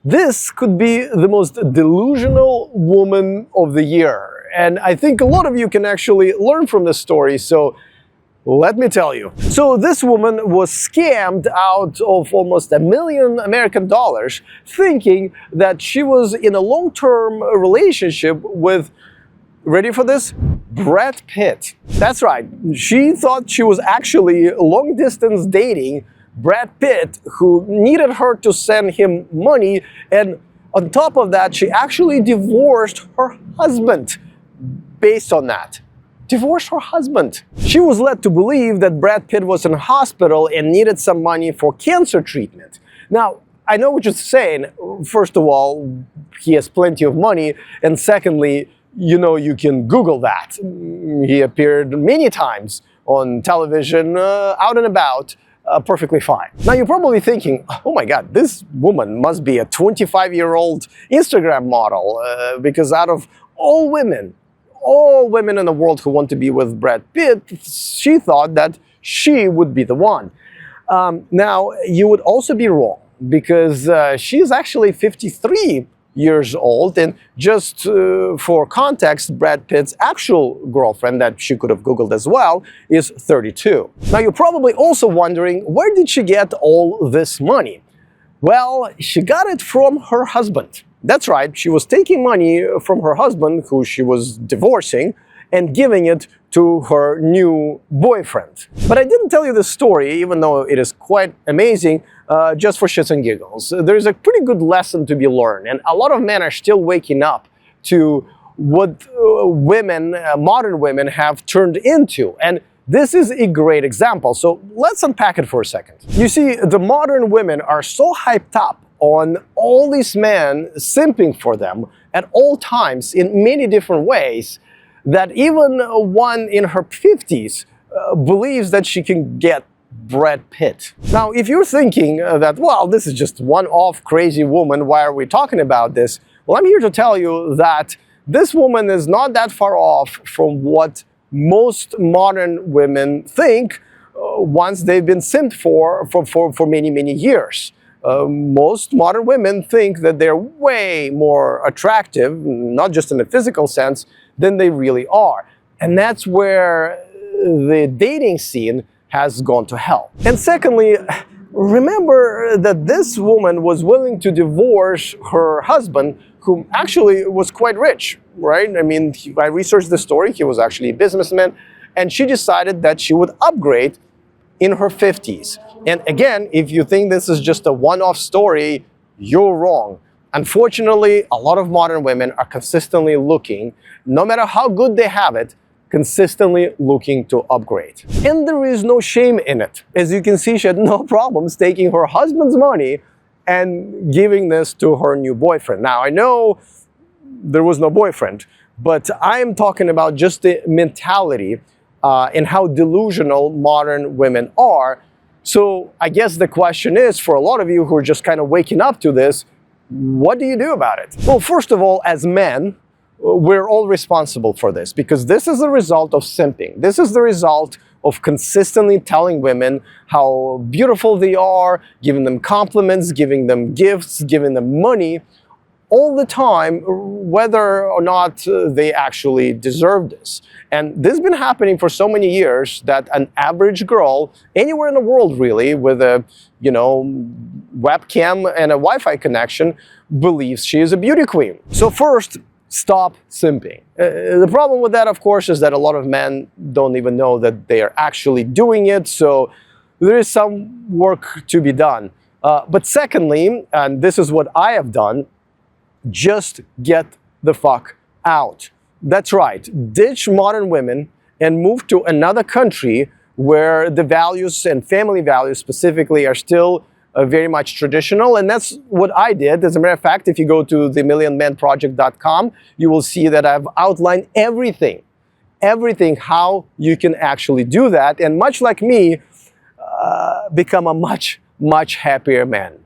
This could be the most delusional woman of the year. And I think a lot of you can actually learn from this story, so let me tell you. So this woman was scammed out of almost $1 million American dollars, thinking that she was in a long-term relationship with, ready for this? Brad Pitt. That's right. She thought she was actually long-distance dating Brad Pitt, who needed her to send him money, and on top of that, she actually divorced her husband based on that. Divorced her husband. She was led to believe that Brad Pitt was in hospital and needed some money for cancer treatment. Now, I know what you're saying. First of all, he has plenty of money, and secondly, you can Google that. He appeared many times on television, out and about, perfectly fine. Now you're probably thinking, oh my God, this woman must be a 25-year-old Instagram model, because out of all women in the world who want to be with Brad Pitt, she thought that she would be the one. Now, you would also be wrong, because she's actually 53 years old, and just for context, Brad Pitt's actual girlfriend, that she could have Googled as well, is 32. Now you're probably also wondering, where did she get all this money? Well, she got it from her husband. That's right, she was taking money from her husband, who she was divorcing, and giving it to her new boyfriend. But I didn't tell you this story, even though it is quite amazing, just for shits and giggles. There's a pretty good lesson to be learned, and a lot of men are still waking up to what modern women have turned into. And this is a great example, so let's unpack it for a second. You see, the modern women are so hyped up on all these men simping for them at all times in many different ways, that even one in her 50s believes that she can get Brad Pitt. Now, if you're thinking that, well, this is just one-off crazy woman, why are we talking about this? Well, I'm here to tell you that this woman is not that far off from what most modern women think once they've been simped for many, many years. Most modern women think that they're way more attractive, not just in a physical sense, than they really are. And that's where the dating scene has gone to hell. And secondly, remember that this woman was willing to divorce her husband, who actually was quite rich, right? I mean, I researched the story. He was actually a businessman, and she decided that she would upgrade in her 50s. And again, if you think this is just a one-off story, you're wrong. Unfortunately, a lot of modern women are consistently looking, no matter how good they have it, consistently looking to upgrade. And there is no shame in it. As you can see, she had no problems taking her husband's money and giving this to her new boyfriend. Now, I know there was no boyfriend, but I'm talking about just the mentality and how delusional modern women are. So I guess the question is, for a lot of you who are just kind of waking up to this, what do you do about it? Well, first of all, as men, we're all responsible for this, because this is the result of simping. This is the result of consistently telling women how beautiful they are, giving them compliments, giving them gifts, giving them money all the time, whether or not they actually deserve this. And this has been happening for so many years that an average girl, anywhere in the world really, with a webcam and a Wi-Fi connection, believes she is a beauty queen. So first, stop simping. The problem with that, of course, is that a lot of men don't even know that they are actually doing it, so there is some work to be done. But secondly, and this is what I have done, just get the fuck out. That's right, ditch modern women and move to another country where the values and family values specifically are still very much traditional, and that's what I did. As a matter of fact, if you go to themillionmanproject.com, you will see that I've outlined everything, how you can actually do that, and much like me, become a much happier man.